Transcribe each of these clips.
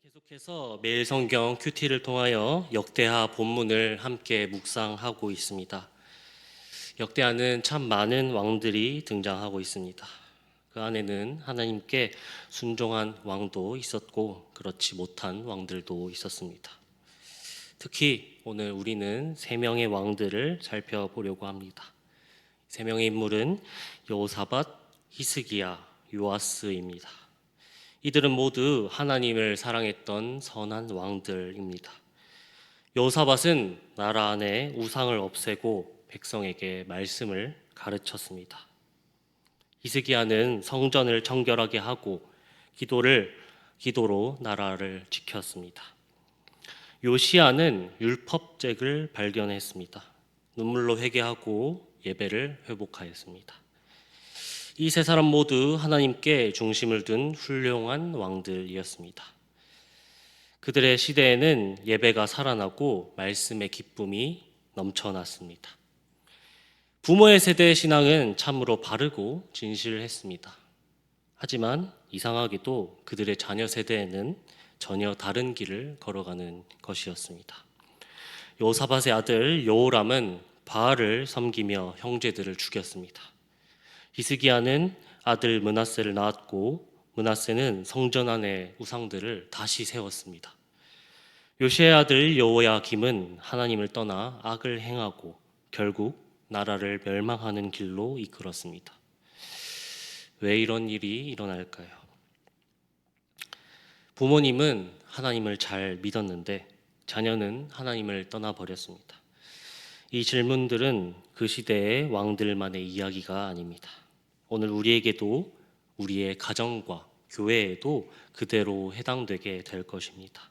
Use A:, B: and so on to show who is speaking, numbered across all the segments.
A: 계속해서 매일 성경 큐티를 통하여 역대하 본문을 함께 묵상하고 있습니다. 역대하는 참 많은 왕들이 등장하고 있습니다. 그 안에는 하나님께 순종한 왕도 있었고 그렇지 못한 왕들도 있었습니다. 특히 오늘 우리는 세 명의 왕들을 살펴보려고 합니다. 세 명의 인물은 여호사밧, 히스기야, 요아스입니다. 이들은 모두 하나님을 사랑했던 선한 왕들입니다. 여호사밧은 나라 안에 우상을 없애고 백성에게 말씀을 가르쳤습니다. 히스기야는 성전을 정결하게 하고 기도로 나라를 지켰습니다. 요시야는 율법책을 발견했습니다. 눈물로 회개하고 예배를 회복하였습니다. 이 세 사람 모두 하나님께 중심을 둔 훌륭한 왕들이었습니다. 그들의 시대에는 예배가 살아나고 말씀의 기쁨이 넘쳐났습니다. 부모의 세대의 신앙은 참으로 바르고 진실했습니다. 하지만 이상하게도 그들의 자녀 세대에는 전혀 다른 길을 걸어가는 것이었습니다. 여호사밧의 아들 여호람은 바알을 섬기며 형제들을 죽였습니다. 히스기야는 아들 므낫세를 낳았고 므낫세는 성전 안의 우상들을 다시 세웠습니다. 요시의 아들 여호야김은 하나님을 떠나 악을 행하고 결국 나라를 멸망하는 길로 이끌었습니다. 왜 이런 일이 일어날까요? 부모님은 하나님을 잘 믿었는데 자녀는 하나님을 떠나버렸습니다. 이 질문들은 그 시대의 왕들만의 이야기가 아닙니다. 오늘 우리에게도 우리의 가정과 교회에도 그대로 해당되게 될 것입니다.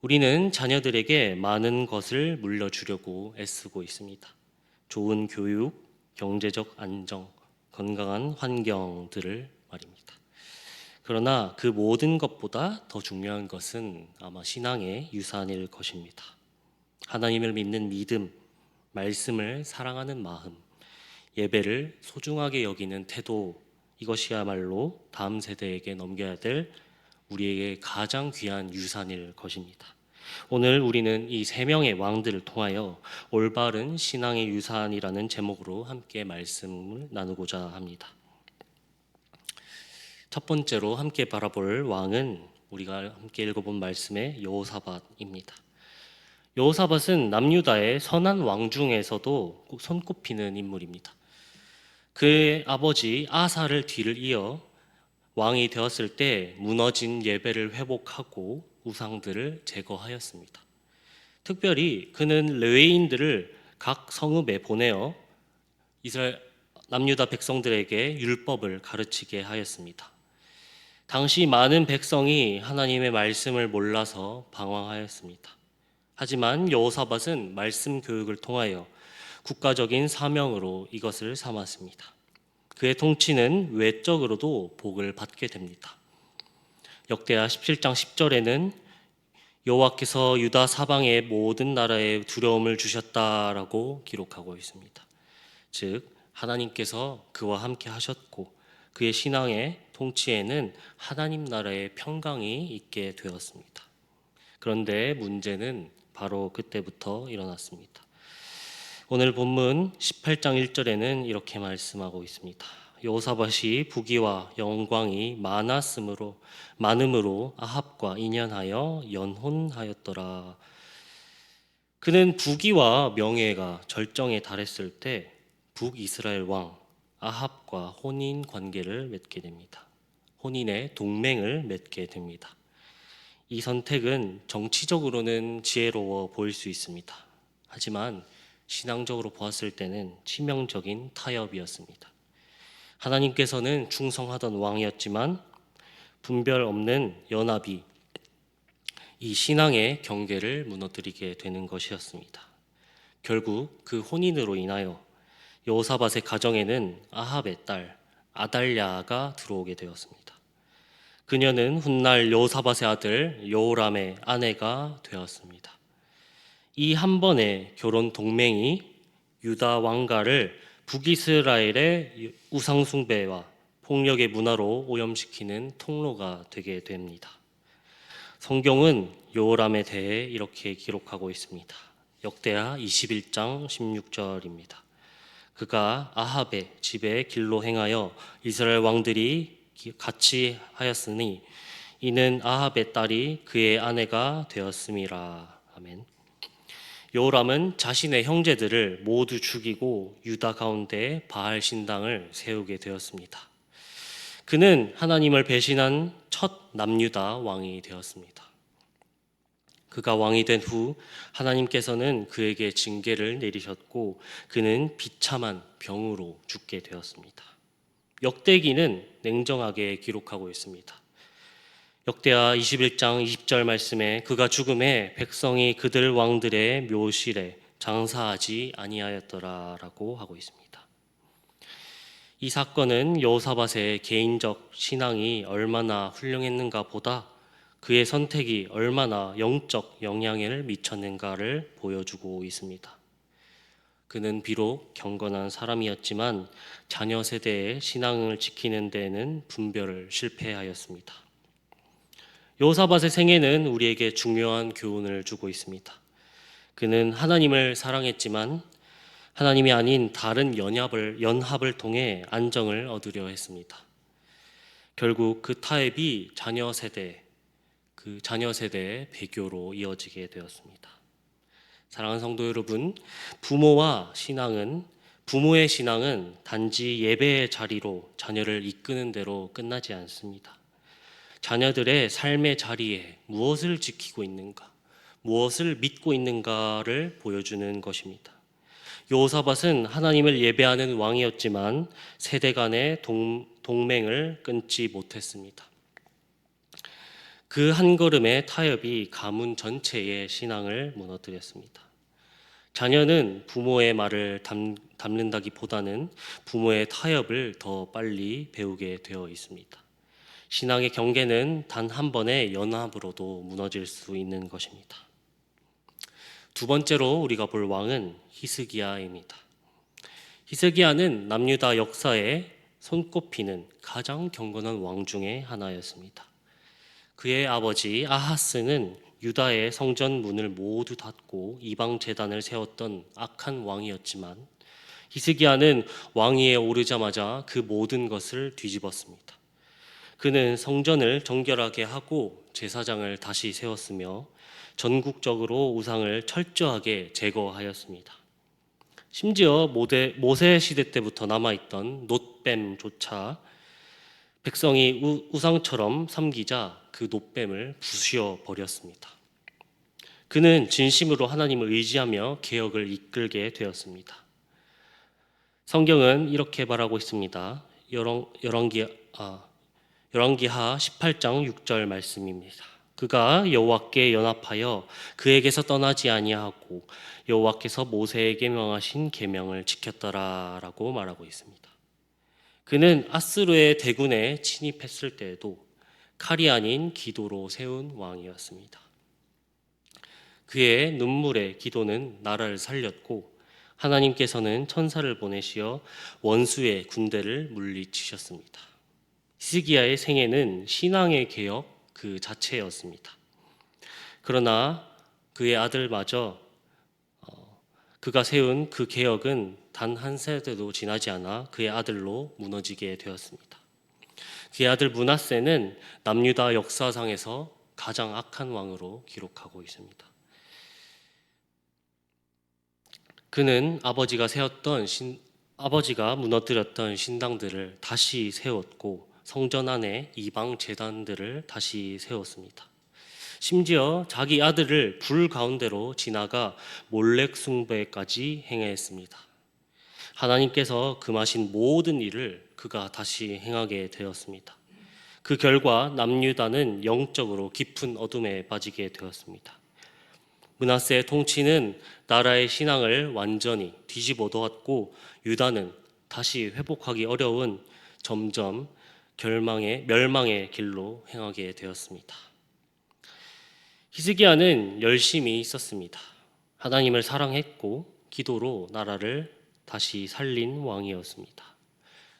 A: 우리는 자녀들에게 많은 것을 물려주려고 애쓰고 있습니다. 좋은 교육, 경제적 안정, 건강한 환경들을 말입니다. 그러나 그 모든 것보다 더 중요한 것은 아마 신앙의 유산일 것입니다. 하나님을 믿는 믿음, 말씀을 사랑하는 마음, 예배를 소중하게 여기는 태도, 이것이야말로 다음 세대에게 넘겨야 될 우리에게 가장 귀한 유산일 것입니다. 오늘 우리는 이 세 명의 왕들을 통하여 올바른 신앙의 유산이라는 제목으로 함께 말씀을 나누고자 합니다. 첫 번째로 함께 바라볼 왕은 우리가 함께 읽어본 말씀의 여호사밧입니다. 여호사밧은 남유다의 선한 왕 중에서도 손꼽히는 인물입니다. 그의 아버지 아사를 뒤를 이어 왕이 되었을 때 무너진 예배를 회복하고 우상들을 제거하였습니다. 특별히 그는 레위인들을 각 성읍에 보내어 이스라엘 남유다 백성들에게 율법을 가르치게 하였습니다. 당시 많은 백성이 하나님의 말씀을 몰라서 방황하였습니다. 하지만 여호사밧은 말씀 교육을 통하여 국가적인 사명으로 이것을 삼았습니다. 그의 통치는 외적으로도 복을 받게 됩니다. 역대하 17장 10절에는 여호와께서 유다 사방의 모든 나라에 두려움을 주셨다라고 기록하고 있습니다. 즉 하나님께서 그와 함께 하셨고 그의 신앙의 통치에는 하나님 나라의 평강이 있게 되었습니다. 그런데 문제는 바로 그때부터 일어났습니다. 오늘 본문 18장 1절에는 이렇게 말씀하고 있습니다. 여호사밧이 부귀와 영광이 많음으로 아합과 인연하여 연혼하였더라. 그는 부귀와 명예가 절정에 달했을 때 북이스라엘 왕 아합과 혼인 관계를 맺게 됩니다. 혼인의 동맹을 맺게 됩니다. 이 선택은 정치적으로는 지혜로워 보일 수 있습니다. 하지만 신앙적으로 보았을 때는 치명적인 타협이었습니다. 하나님께서는 충성하던 왕이었지만 분별 없는 연합이 이 신앙의 경계를 무너뜨리게 되는 것이었습니다. 결국 그 혼인으로 인하여 여호사밧의 가정에는 아합의 딸 아달랴가 들어오게 되었습니다. 그녀는 훗날 여호사밧의 아들 여호람의 아내가 되었습니다. 이 한 번의 결혼 동맹이 유다 왕가를 북이스라엘의 우상 숭배와 폭력의 문화로 오염시키는 통로가 되게 됩니다. 성경은 여호람에 대해 이렇게 기록하고 있습니다. 역대하 21장 16절입니다. 그가 아합의 집에 길로 행하여 이스라엘 왕들이 같이 하였으니 이는 아합의 딸이 그의 아내가 되었음이라. 아멘. 여호람은 자신의 형제들을 모두 죽이고 유다 가운데 바알 신당을 세우게 되었습니다. 그는 하나님을 배신한 첫 남유다 왕이 되었습니다. 그가 왕이 된 후 하나님께서는 그에게 징계를 내리셨고 그는 비참한 병으로 죽게 되었습니다. 역대기는 냉정하게 기록하고 있습니다. 역대하 21장 20절 말씀에 그가 죽음에 백성이 그들 왕들의 묘실에 장사하지 아니하였더라라고 하고 있습니다. 이 사건은 여호사밧의 개인적 신앙이 얼마나 훌륭했는가 보다 그의 선택이 얼마나 영적 영향을 미쳤는가를 보여주고 있습니다. 그는 비록 경건한 사람이었지만 자녀 세대의 신앙을 지키는 데에는 분별을 실패하였습니다. 여호사밧의 생애는 우리에게 중요한 교훈을 주고 있습니다. 그는 하나님을 사랑했지만 하나님이 아닌 다른 연합을 통해 안정을 얻으려 했습니다. 결국 그 타협이 자녀 세대의 배교로 이어지게 되었습니다. 사랑하는 성도 여러분, 부모의 신앙은 단지 예배의 자리로 자녀를 이끄는 대로 끝나지 않습니다. 자녀들의 삶의 자리에 무엇을 지키고 있는가, 무엇을 믿고 있는가를 보여주는 것입니다. 여호사밧은 하나님을 예배하는 왕이었지만 세대 간의 동맹을 끊지 못했습니다. 그 한 걸음의 타협이 가문 전체의 신앙을 무너뜨렸습니다. 자녀는 부모의 말을 담는다기보다는 부모의 타협을 더 빨리 배우게 되어 있습니다. 신앙의 경계는 단 한 번의 연합으로도 무너질 수 있는 것입니다. 두 번째로 우리가 볼 왕은 히스기야입니다. 히스기야는 남유다 역사에 손꼽히는 가장 경건한 왕 중에 하나였습니다. 그의 아버지 아하스는 유다의 성전 문을 모두 닫고 이방 제단을 세웠던 악한 왕이었지만 히스기야는 왕위에 오르자마자 그 모든 것을 뒤집었습니다. 그는 성전을 정결하게 하고 제사장을 다시 세웠으며 전국적으로 우상을 철저하게 제거하였습니다. 심지어 모세 시대 때부터 남아있던 놋뱀조차 백성이 우상처럼 섬기자 그 놋뱀을 부수어 버렸습니다. 그는 진심으로 하나님을 의지하며 개혁을 이끌게 되었습니다. 성경은 이렇게 말하고 있습니다. 열왕기하 18장 6절 말씀입니다. 그가 여호와께 연합하여 그에게서 떠나지 아니하고 여호와께서 모세에게 명하신 계명을 지켰더라라고 말하고 있습니다. 그는 아스루의 대군에 침입했을 때에도 칼이 아닌 기도로 세운 왕이었습니다. 그의 눈물의 기도는 나라를 살렸고 하나님께서는 천사를 보내시어 원수의 군대를 물리치셨습니다. 히스기야의 생애는 신앙의 개혁 그 자체였습니다. 그러나 그의 아들마저 그가 세운 그 개혁은 단 한 세대도 지나지 않아 그의 아들로 무너지게 되었습니다. 그의 아들 므낫세는 남유다 역사상에서 가장 악한 왕으로 기록하고 있습니다. 그는 아버지가 무너뜨렸던 신당들을 다시 세웠고 성전 안에 이방 제단들을 다시 세웠습니다. 심지어 자기 아들을 불 가운데로 지나가 몰렉 숭배까지 행했습니다. 하나님께서 금하신 모든 일을 그가 다시 행하게 되었습니다. 그 결과 남유다는 영적으로 깊은 어둠에 빠지게 되었습니다. 므낫세의 통치는 나라의 신앙을 완전히 뒤집어 놓았고 유다는 다시 회복하기 어려운 점점 멸망의 길로 행하게 되었습니다. 히스기야는 열심히 있었습니다. 하나님을 사랑했고 기도로 나라를 다시 살린 왕이었습니다.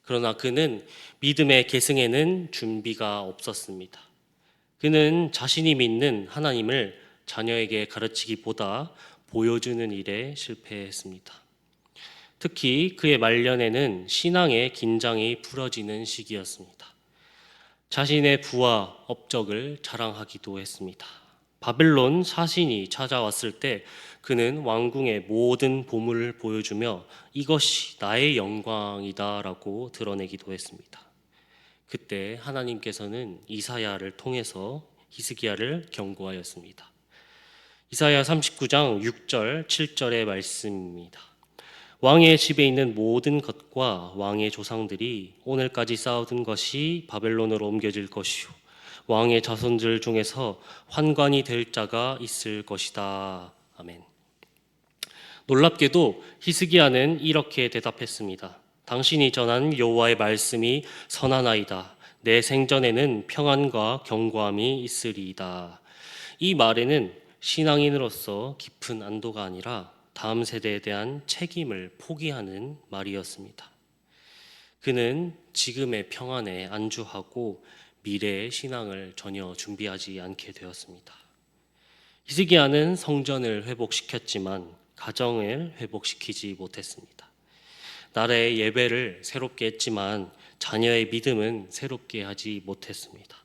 A: 그러나 그는 믿음의 계승에는 준비가 없었습니다. 그는 자신이 믿는 하나님을 자녀에게 가르치기보다 보여주는 일에 실패했습니다. 특히 그의 말년에는 신앙의 긴장이 풀어지는 시기였습니다. 자신의 부와 업적을 자랑하기도 했습니다. 바벨론 사신이 찾아왔을 때 그는 왕궁의 모든 보물을 보여주며 이것이 나의 영광이다라고 드러내기도 했습니다. 그때 하나님께서는 이사야를 통해서 히스기야를 경고하였습니다. 이사야 39장 6절 7절의 말씀입니다. 왕의 집에 있는 모든 것과 왕의 조상들이 오늘까지 쌓아둔 것이 바벨론으로 옮겨질 것이요 왕의 자손들 중에서 환관이 될 자가 있을 것이다. 아멘. 놀랍게도 히스기야는 이렇게 대답했습니다. 당신이 전한 여호와의 말씀이 선하나이다. 내 생전에는 평안과 견고함이 있으리이다. 이 말에는 신앙인으로서 깊은 안도가 아니라 다음 세대에 대한 책임을 포기하는 말이었습니다. 그는 지금의 평안에 안주하고 미래의 신앙을 전혀 준비하지 않게 되었습니다. 히스기야는 성전을 회복시켰지만 가정을 회복시키지 못했습니다. 나라의 예배를 새롭게 했지만 자녀의 믿음은 새롭게 하지 못했습니다.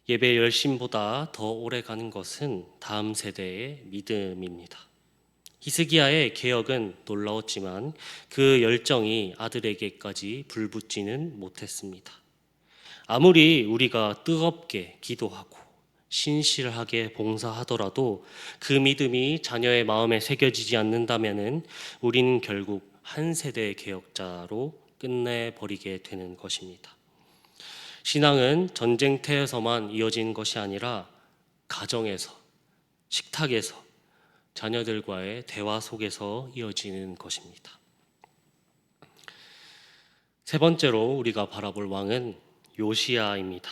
A: 예배 열심보다 더 오래 가는 것은 다음 세대의 믿음입니다. 히스기야의 개혁은 놀라웠지만 그 열정이 아들에게까지 불붙지는 못했습니다. 아무리 우리가 뜨겁게 기도하고 신실하게 봉사하더라도 그 믿음이 자녀의 마음에 새겨지지 않는다면 우리는 결국 한 세대의 개혁자로 끝내버리게 되는 것입니다. 신앙은 전쟁터에서만 이어진 것이 아니라 가정에서, 식탁에서, 자녀들과의 대화 속에서 이어지는 것입니다. 세 번째로 우리가 바라볼 왕은 요시야입니다.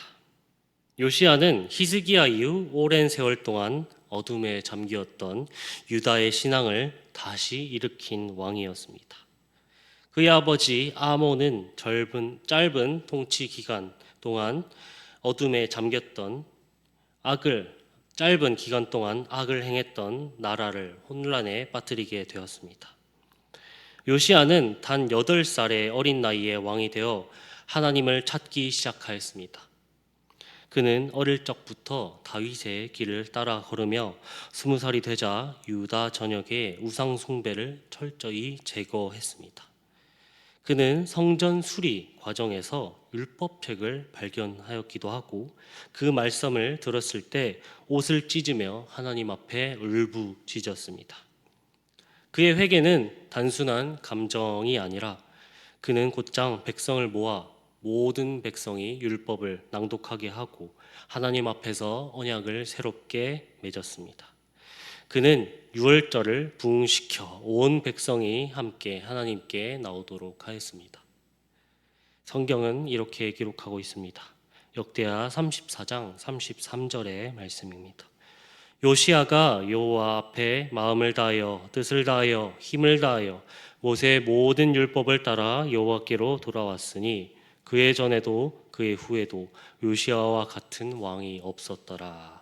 A: 요시야는 히스기야 이후 오랜 세월 동안 어둠에 잠기었던 유다의 신앙을 다시 일으킨 왕이었습니다. 그의 아버지 아몬은 짧은 통치 기간 동안 어둠에 잠겼던 짧은 기간 동안 악을 행했던 나라를 혼란에 빠뜨리게 되었습니다. 요시야는 단 8살의 어린 나이에 왕이 되어 하나님을 찾기 시작하였습니다. 그는 어릴 적부터 다윗의 길을 따라 걸으며 20살이 되자 유다 전역의 우상 숭배를 철저히 제거했습니다. 그는 성전 수리 과정에서 율법책을 발견하였기도 하고 그 말씀을 들었을 때 옷을 찢으며 하나님 앞에 울부짖었습니다. 그의 회개는 단순한 감정이 아니라 그는 곧장 백성을 모아 모든 백성이 율법을 낭독하게 하고 하나님 앞에서 언약을 새롭게 맺었습니다. 그는 유월절을 부흥시켜 온 백성이 함께 하나님께 나오도록 하였습니다. 성경은 이렇게 기록하고 있습니다. 역대하 34장 33절의 말씀입니다. 요시야가 여호와 앞에 마음을 다하여 뜻을 다하여 힘을 다하여 모세의 모든 율법을 따라 여호와께로 돌아왔으니 그의 전에도 그의 후에도 요시야와 같은 왕이 없었더라.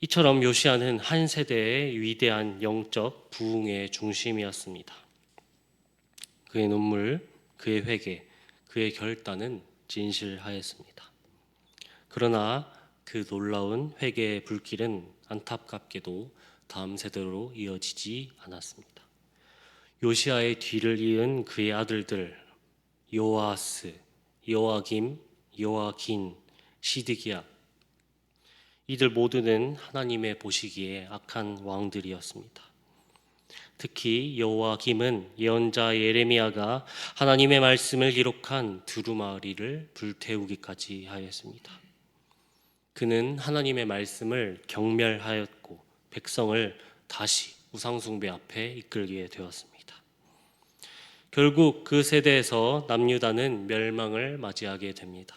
A: 이처럼 요시야는 한 세대의 위대한 영적 부흥의 중심이었습니다. 그의 눈물, 그의 회개, 그의 결단은 진실하였습니다. 그러나 그 놀라운 회개의 불길은 안타깝게도 다음 세대로 이어지지 않았습니다. 요시야의 뒤를 이은 그의 아들들 요아스, 요아김, 요아긴, 시드기야, 이들 모두는 하나님의 보시기에 악한 왕들이었습니다. 특히 요아김은 예언자 예레미야가 하나님의 말씀을 기록한 두루마리를 불태우기까지 하였습니다. 그는 하나님의 말씀을 경멸하였고 백성을 다시 우상숭배 앞에 이끌게 되었습니다. 결국 그 세대에서 남유다는 멸망을 맞이하게 됩니다.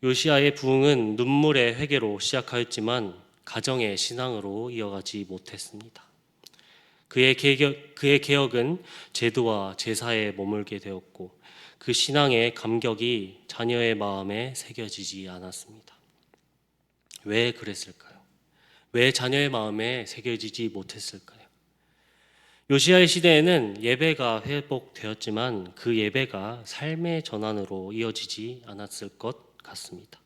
A: 요시야의 부흥은 눈물의 회개로 시작하였지만 가정의 신앙으로 이어가지 못했습니다. 그의 개혁은 제도와 제사에 머물게 되었고 그 신앙의 감격이 자녀의 마음에 새겨지지 않았습니다. 왜 그랬을까요? 왜 자녀의 마음에 새겨지지 못했을까요? 요시야의 시대에는 예배가 회복되었지만 그 예배가 삶의 전환으로 이어지지 않았을 것 같습니다.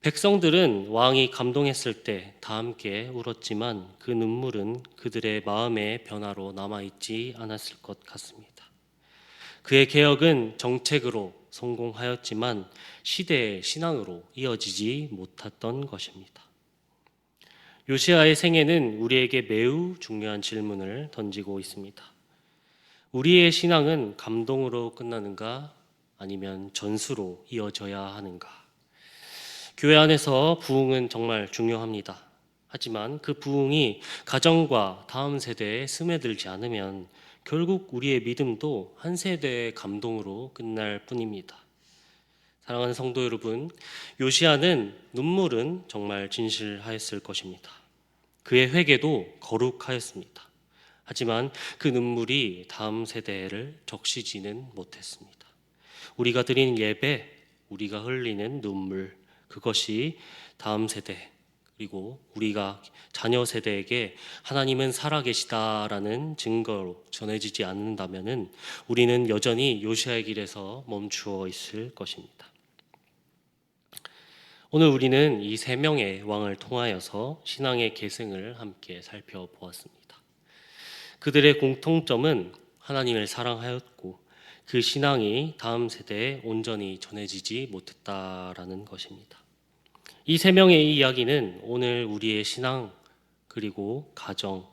A: 백성들은 왕이 감동했을 때 다 함께 울었지만 그 눈물은 그들의 마음의 변화로 남아있지 않았을 것 같습니다. 그의 개혁은 정책으로 성공하였지만 시대의 신앙으로 이어지지 못했던 것입니다. 요시야의 생애는 우리에게 매우 중요한 질문을 던지고 있습니다. 우리의 신앙은 감동으로 끝나는가 아니면 전수로 이어져야 하는가? 교회 안에서 부흥은 정말 중요합니다. 하지만 그 부흥이 가정과 다음 세대에 스며들지 않으면 결국 우리의 믿음도 한 세대의 감동으로 끝날 뿐입니다. 사랑하는 성도 여러분, 요시야는 눈물은 정말 진실하였을 것입니다. 그의 회개도 거룩하였습니다. 하지만 그 눈물이 다음 세대를 적시지는 못했습니다. 우리가 드리는 예배, 우리가 흘리는 눈물, 그것이 다음 세대 그리고 우리가 자녀 세대에게 하나님은 살아계시다라는 증거로 전해지지 않는다면 우리는 여전히 요시야의 길에서 멈추어 있을 것입니다. 오늘 우리는 이 세 명의 왕을 통하여서 신앙의 계승을 함께 살펴보았습니다. 그들의 공통점은 하나님을 사랑하였고 그 신앙이 다음 세대에 온전히 전해지지 못했다라는 것입니다. 이 세 명의 이야기는 오늘 우리의 신앙 그리고 가정,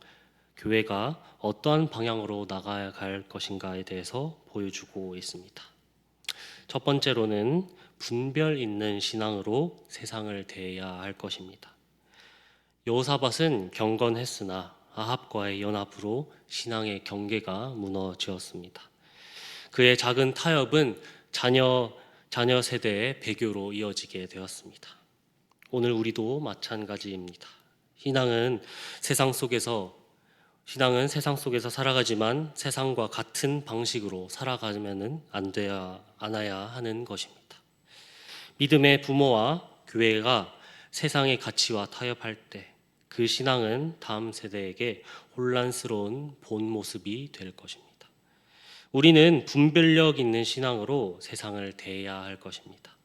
A: 교회가 어떠한 방향으로 나가야 할 것인가에 대해서 보여주고 있습니다. 첫 번째로는 분별 있는 신앙으로 세상을 대해야 할 것입니다. 여호사밧은 경건했으나 아합과의 연합으로 신앙의 경계가 무너지었습니다. 그의 작은 타협은 자녀 세대의 배교로 이어지게 되었습니다. 오늘 우리도 마찬가지입니다. 신앙은 세상 속에서 살아가지만 세상과 같은 방식으로 살아가면은 않아야 하는 것입니다. 믿음의 부모와 교회가 세상의 가치와 타협할 때 그 신앙은 다음 세대에게 혼란스러운 본 모습이 될 것입니다. 우리는 분별력 있는 신앙으로 세상을 대해야 할 것입니다.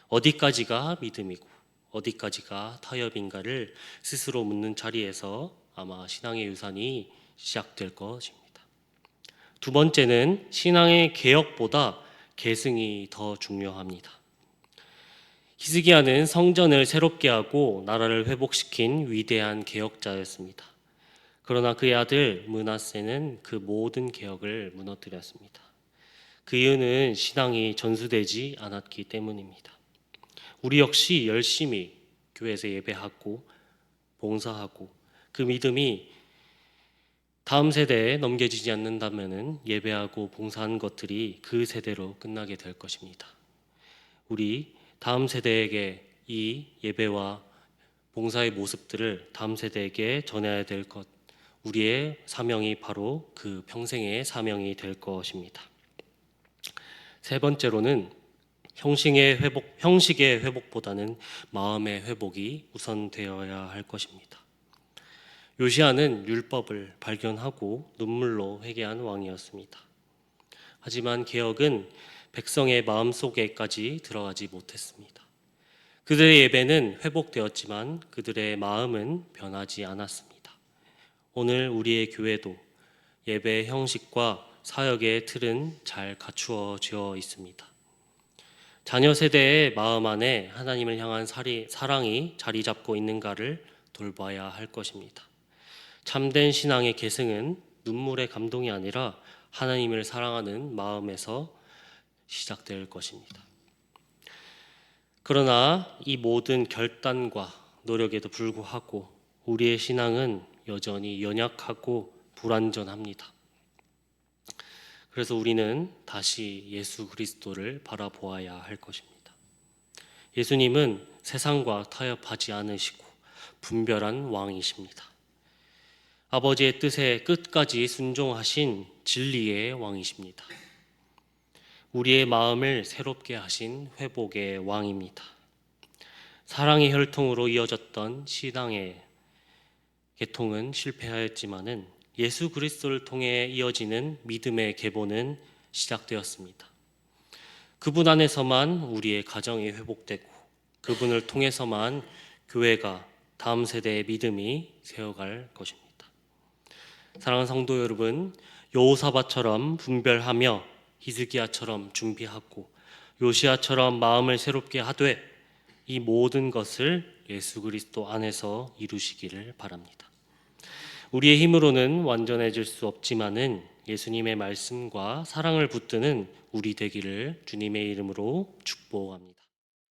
A: 어디까지가 믿음이고 어디까지가 타협인가를 스스로 묻는 자리에서 아마 신앙의 유산이 시작될 것입니다. 두 번째는 신앙의 개혁보다 계승이 더 중요합니다. 히스기야는 성전을 새롭게 하고 나라를 회복시킨 위대한 개혁자였습니다. 그러나 그의 아들 므낫세는 그 모든 개혁을 무너뜨렸습니다. 그 이유는 신앙이 전수되지 않았기 때문입니다. 우리 역시 열심히 교회에서 예배하고 봉사하고 그 믿음이 다음 세대에 넘겨지지 않는다면 예배하고 봉사한 것들이 그 세대로 끝나게 될 것입니다. 우리 다음 세대에게 이 예배와 봉사의 모습들을 다음 세대에게 전해야 될 것, 우리의 사명이 바로 그 평생의 사명이 될 것입니다. 세 번째로는 형식의 회복보다는 마음의 회복이 우선되어야 할 것입니다. 요시야는 율법을 발견하고 눈물로 회개한 왕이었습니다. 하지만 개혁은 백성의 마음속에까지 들어가지 못했습니다. 그들의 예배는 회복되었지만 그들의 마음은 변하지 않았습니다. 오늘 우리의 교회도 예배의 형식과 사역의 틀은 잘 갖추어져 있습니다. 자녀 세대의 마음 안에 하나님을 향한 사랑이 자리 잡고 있는가를 돌봐야 할 것입니다. 참된 신앙의 계승은 눈물의 감동이 아니라 하나님을 사랑하는 마음에서 시작될 것입니다. 그러나 이 모든 결단과 노력에도 불구하고 우리의 신앙은 여전히 연약하고 불완전합니다. 그래서 우리는 다시 예수 그리스도를 바라보아야 할 것입니다. 예수님은 세상과 타협하지 않으시고 분별한 왕이십니다. 아버지의 뜻에 끝까지 순종하신 진리의 왕이십니다. 우리의 마음을 새롭게 하신 회복의 왕입니다. 사랑의 혈통으로 이어졌던 신앙의 계통은 실패하였지만은 예수 그리스도를 통해 이어지는 믿음의 계보는 시작되었습니다. 그분 안에서만 우리의 가정이 회복되고 그분을 통해서만 교회가 다음 세대의 믿음이 세워갈 것입니다. 사랑하는 성도 여러분, 여호사밧처럼 분별하며 히스기야처럼 준비하고 요시야처럼 마음을 새롭게 하되 이 모든 것을 예수 그리스도 안에서 이루시기를 바랍니다. 우리의 힘으로는 완전해질 수 없지만은 예수님의 말씀과 사랑을 붙드는 우리 되기를 주님의 이름으로 축복합니다.